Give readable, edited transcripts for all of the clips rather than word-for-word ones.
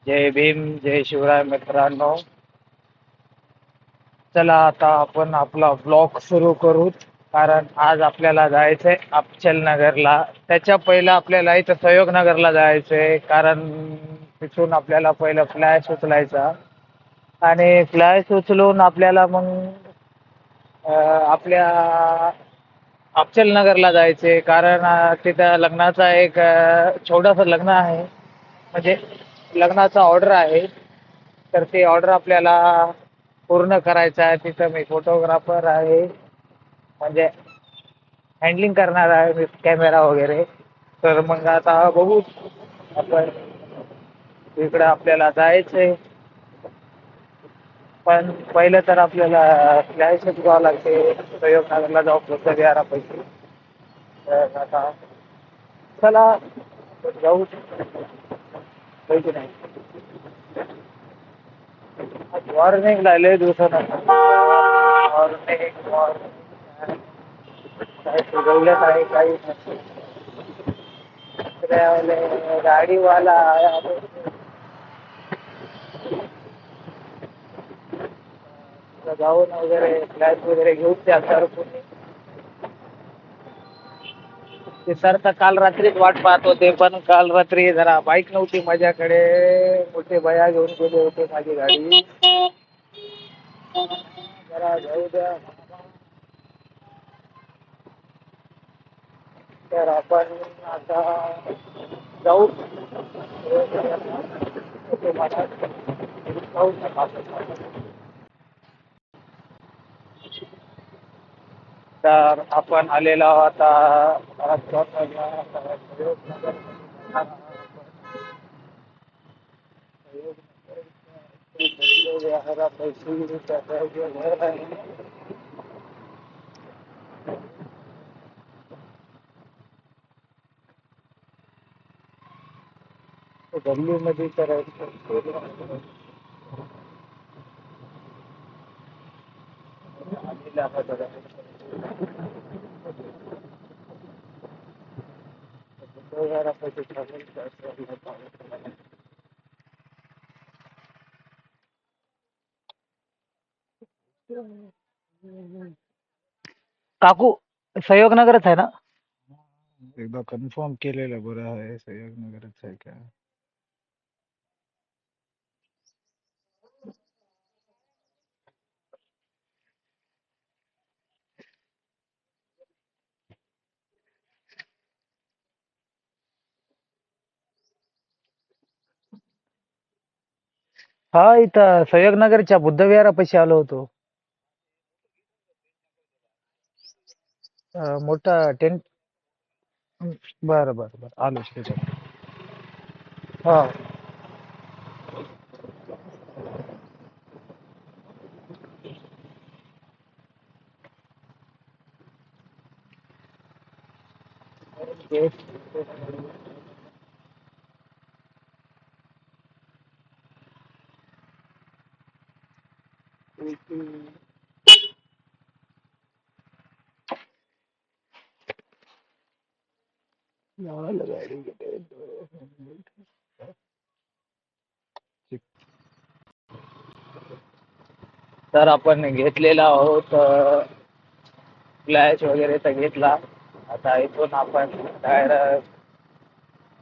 जय भीम, जय शिवराय मित्रांनो. चला आता आपण आपला ब्लॉग सुरू करू. कारण आज आपल्याला जायचंय अबचल नगरला. त्याच्या पहिलं आपल्याला इथं सहयोग नगरला जायचंय. कारण तिथून आपल्याला पहिलं फ्लॅश उचलायचा आणि फ्लॅश उचलून आपल्याला मग आपल्या अबचल नगरला जायचे. कारण तिथं लग्नाचा एक छोटंसं लग्न आहे. म्हणजे लग्नाचा ऑर्डर आहे. तर ते ऑर्डर आपल्याला पूर्ण करायचं आहे. तिथं मी फोटोग्राफर आहे. म्हणजे हँडलिंग करणार आहे मी कॅमेरा वगैरे. तर मग आता बघू आपण तिकडं आपल्याला जायचंय. पण पहिलं तर आपल्याला फ्लॅशच घ्यावं लागते. प्रयोगनगरला जाऊ बुद्धविहारापैकी. तर आता चला जाऊ पैकी नाही. वॉर्निंग लय दिवसानंतर वॉर्निंग काही सुचवलं नाही, काही नाही. गाडीवाला जाऊन वगैरे फ्लॅश वगैरे घेऊन द्या सर. ते सर तर काल रात्रीच वाट पाहत होते. पण काल रात्री जरा बाईक नव्हती माझ्याकडे. मोठे भैया घेऊन गेले होते माझी गाडी. जरा जाऊ द्या. तर आपण आता जाऊ. ते मला जाऊ नका. तर आपण आलेलो आता गल्लीमध्ये करायचं. काकू सहयोगनगरच आहे ना? एकदा कन्फर्म केलेलं बरं आहे. सहयोगनगरच आहे का? हा, इथं सहयोगनगरच्या बुद्धविहारापाशी आलो होतो. मोठा टेंट. बरं बरं बरं, आलो त्याच्यात. हा. तर आपण घेतलेला आहोत फ्लॅश वगैरे तर घेतला. आता इथून आपण डायरेक्ट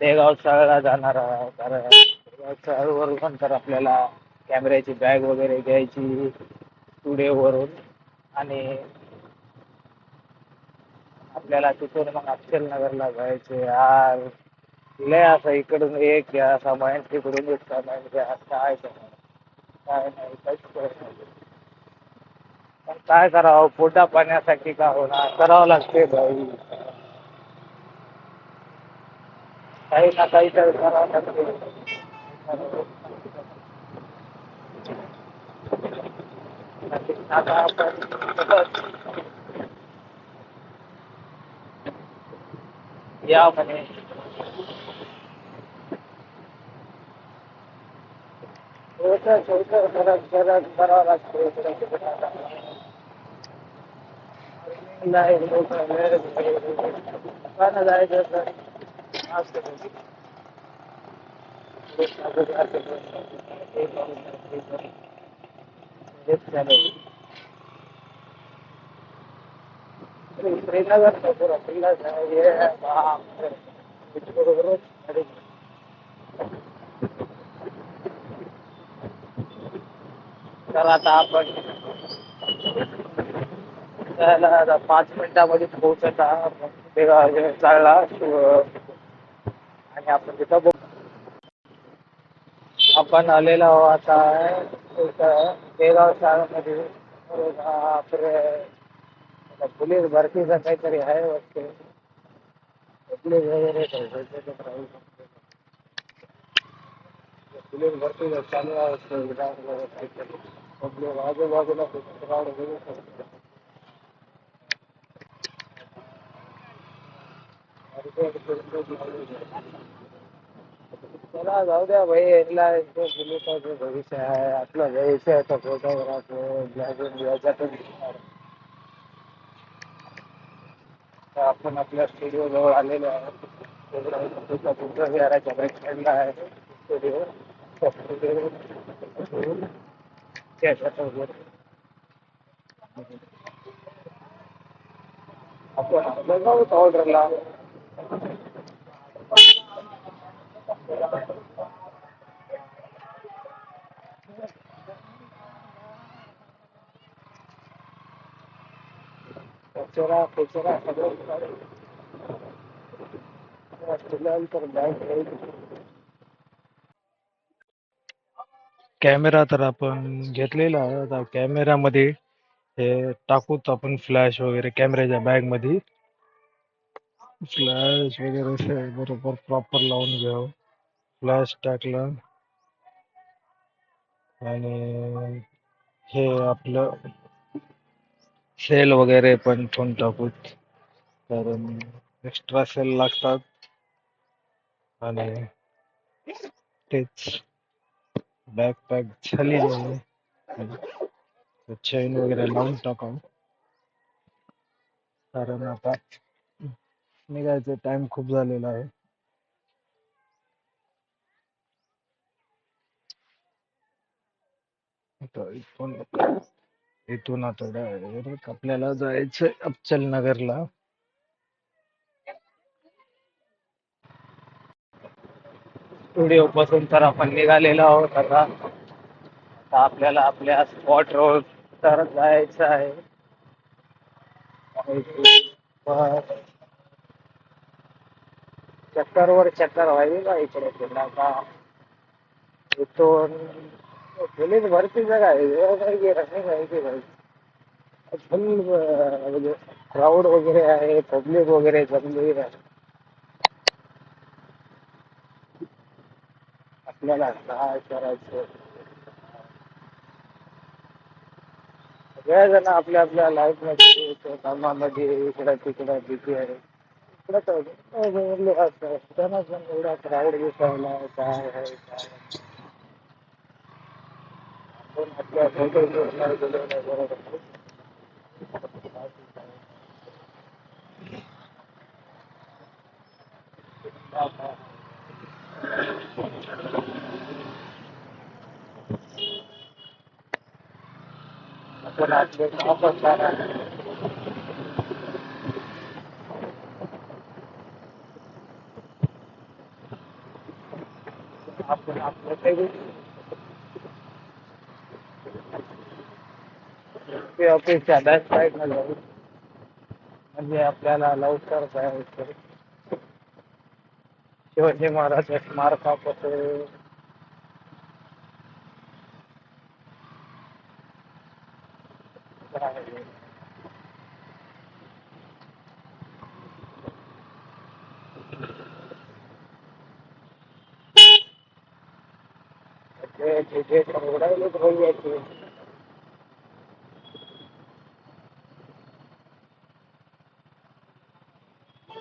देगाव स्थळला जाणार आहोत. कारण देगाव स्थळवरून तर आपल्याला कॅमेऱ्याची बॅग वगैरे घ्यायची स्टुडिओवरून. आणि आपल्याला तिथून मग अबचल नगरला जायचे. यार लय असं इकडून एक घ्या सामान, तिकडून एक सामान घ्या. काय काय नाही, काहीच कळत नाही. पण काय करावं, पोटा पाण्यासाठी का होणार करावं लागते भाई. काही ना काही तर करावं लागते. आता आपण या म्हणे करावं लागते. नाही जायचं तर श्रीनगर बरोबर. तर आता आपण त्याला आता 5 मिनिटामध्ये पोहोचत आहात. चालला आणि आपण तिथं आपण आलेलो आहोत आता इथं बेगाव शाळेमध्ये. आपले पोलीस भरतीचं काहीतरी आहे वाटते. पोलीस वगैरे पोलीस भरतीचं चालू आहे काहीतरी. आपल्या आजूबाजूला crowd वगैरे चला जाऊ द्या भाई, याला पोलिसाचं भविष्य आहे. आपलं भविष्य आहे तर फोटोग्राफर याच्यातच दिसणार. तर आपण आपल्या स्टुडिओ जवळ आलेलो आहोत. तुमच्या विहाराच्या बॅक साईडला आहे स्टुडिओ. त्या स्टुडिओ त्याच्यात वगैरे आपण आपलं जाऊ ऑर्डरला. कचरा कचरा सगळं तर बँक कॅमेरा तर आपण घेतलेला आहे. आता कॅमेऱ्यामध्ये हे टाकूच आपण फ्लॅश वगैरे कॅमेऱ्याच्या बॅग मध्ये. फ्लॅश वगैरे असे बरोबर प्रॉपर लावून घ्यावं. फ्लॅश टाकला आणि हे आपलं सेल वगैरे पण ठेवून टाकूत, कारण एक्स्ट्रा सेल लागतात. आणि तेच बॅग पॅक झालेली आहे. चेन वगैरे लावून टाकावं, कारण आता निघायचं टाइम खूप झालेला आहे. आता इथून आता डायरेक्ट आपल्याला जायचं अफचल नगरला. स्टुडिओ पासून तर आपण निघालेलो आहोत. आता आता आपल्याला आपल्या स्पॉट रोड तर जायचं आहे. पण चक्करवर चक्कर व्हायली का इकडे तिकडे. आता इथून पोलीस भरतीचं काय रनिंग आहे की भाई. फुल म्हणजे क्राऊड वगैरे आहे, पब्लिक वगैरे जमली आहे. आपल्याला काय करायचं. सगळेजण आपल्या आपल्या लाईफ मध्ये कामामध्ये इकडं तिकडं बिझी आहे. इकडं तर त्यांना पण एवढा क्राऊड दिसायला काय आहे काय नाही. आपण आपल्या फोटो गेलो नाही बरोबर. आपण आपले वापस जाणार. आपण आपलं काही ते ऑफिसच्या बॅक साईडला जाऊ, म्हणजे आपल्याला लवकर जायचं. शिवाजी महाराज स्मारकापासून तिथे उडायला पाहिजे.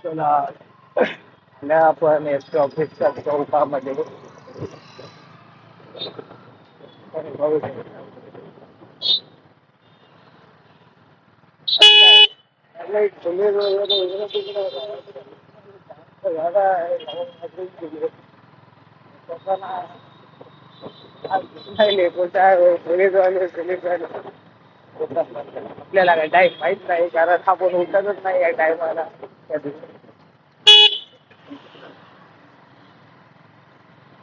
चला आपल्या आपण एस ऑफिसच्या चौकामध्ये बघू शकतो. पोलीस वगैरे तिकडे जागा आहे. तसं नाही कुठं आहे पोलीस वाले आपल्याला काय टाईम माहित नाही कारण आपण उठतच नाही या टायमाला कधी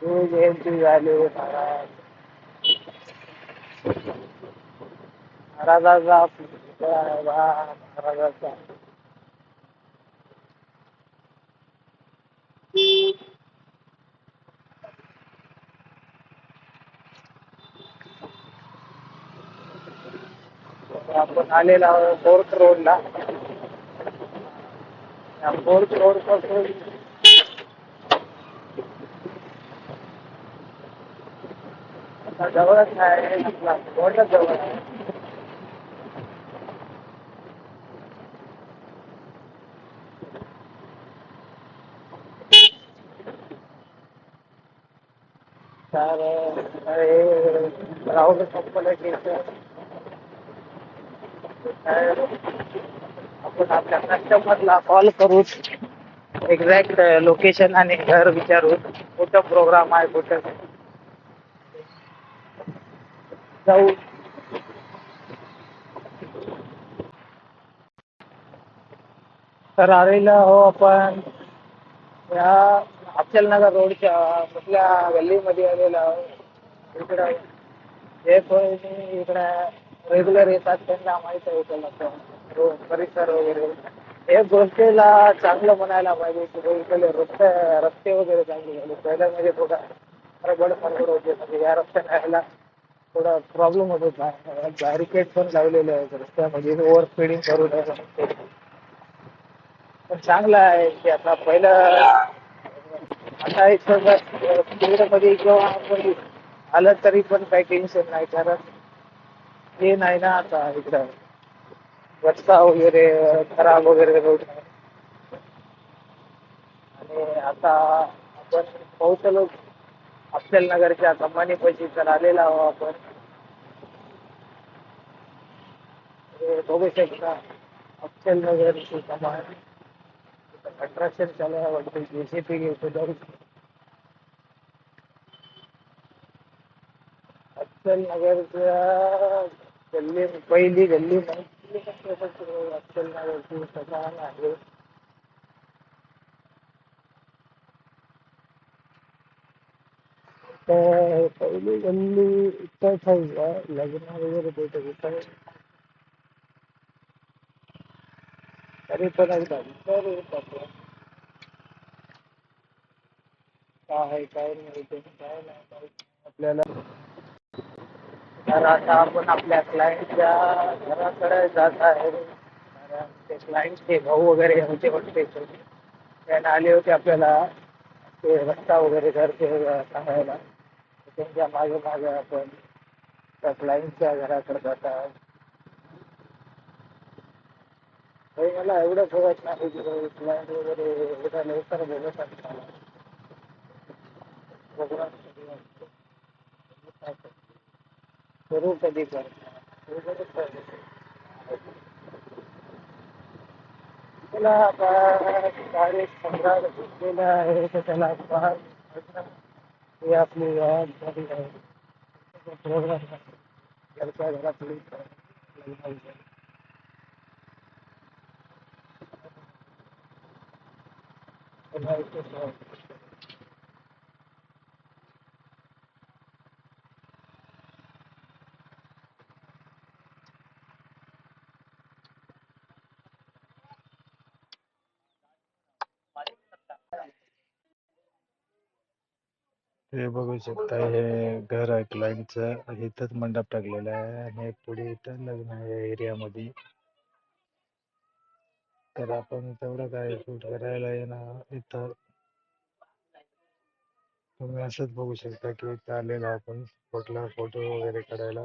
तू जयंती झाली महाराज महाराजाचा महाराजाचा आपण आलेला फोर्थ रोडला फोर्थ रोड पासून आता जवळच आहे आपला रोडच जवळ आहे तर राहुल कंपनी आपण आपल्या कस्टमरला कॉल करू एक्झॅक्ट लोकेशन आणि घर विचारू कुठं प्रोग्राम आहे कुठं जाऊ तर आलेला हो आपण या अफजलनगर रोडच्या कुठल्या गल्लीमध्ये आलेला आहो इकडं जे कोणी इकडं रेग्युलर येतात त्यांना माहीत आहे त्याला रोड परिसर वगैरे एक गोष्टीला चांगलं म्हणायला पाहिजे की इकडे रस्ते वगैरे चांगले झाले पहिल्या म्हणजे थोडा गडबड होते म्हणजे या रस्त्याने यायला थोडा प्रॉब्लेम होत होता बॅरिकेड पण लावलेले आहेत रस्त्यामध्ये ओव्हर स्पीडिंग करू नये पण चांगलं आहे की आता पहिलं आता इथं स्पीडमध्ये किंवा आपण आलं तरी पण काही टेन्शन नाही कारण हे नाही ना आता इकडं रस्ता वगैरे खराब वगैरे रोड आणि आता आपण पोहोचलो अफजलनगरच्या कमानी पैसे तर आलेला आहो आपण बघू शकता अफजलनगरची कमान कंस्ट्रक्शन चालू आहे वाटतं जेसीपी घेतो जाऊ अफजलनगरच्या गल्ली पहिली गल्ली माहिती अफजलनगरची कमान आहे तर पहिली गल्ली इथंच आहे का लग्न वगैरे भेटत इथं तरी पण एकदा विचारू आपलं काय आहे काय नाही ते काय नाही माहित आपल्याला तर आता आपण आपल्या क्लायंटच्या घराकडे जात आहे कारण ते क्लायंटचे भाऊ वगैरे होते वाटते त्यांना आले होते आपल्याला ते रस्ता वगैरे घरचे सांगायला त्यांच्या मागे मागे आपण त्या क्लायंटच्या घराकडे जात आहोत मला एवढं ठेवत नाही की क्लायंट वगैरे एवढा लवकर बोलत असताना प्रोग्राम सुरू कधी करता त्याला आता तारीख 15 घेतलेला आहे तर त्याला फार हे आपली याद झाली आहे प्रोग्राम घरच्या घरातली हे बघू शकता हे घर आहे क्लायंटचं इथंच मंडप टाकलेला आहे आणि पुढे इथं लग्न आहे एरियामध्ये तर आपण तेवढं काय शूट करायला येणार इथं तुम्ही असंच बघू शकता की इथं आलेलो आपण कुठला फोटो वगैरे काढायला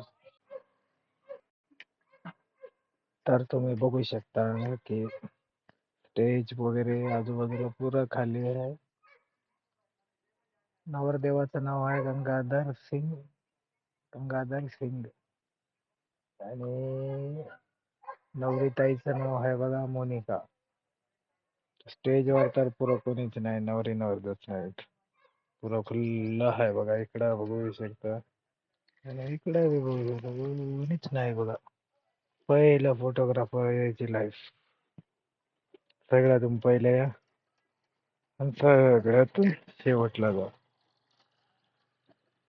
तर तुम्ही बघू शकता की स्टेज वगैरे आजूबाजूला पुरं खाली आहे नवरदेवाचं नाव आहे गंगाधर सिंग आणि नवरीताईचं नाव आहे बघा मोनिका स्टेजवर तर पुरं कोणीच नाही नवरी नवरदेवच आहेत पुरा खुल्ला आहे बघा. इकडं बघू शकता आणि इकडं बी बघू शकता. कोणीच नाही बघा. पहिलं फोटोग्राफर याची लाईफ. सगळ्यातून पहिले या आणि सगळ्यातून शेवटला जा.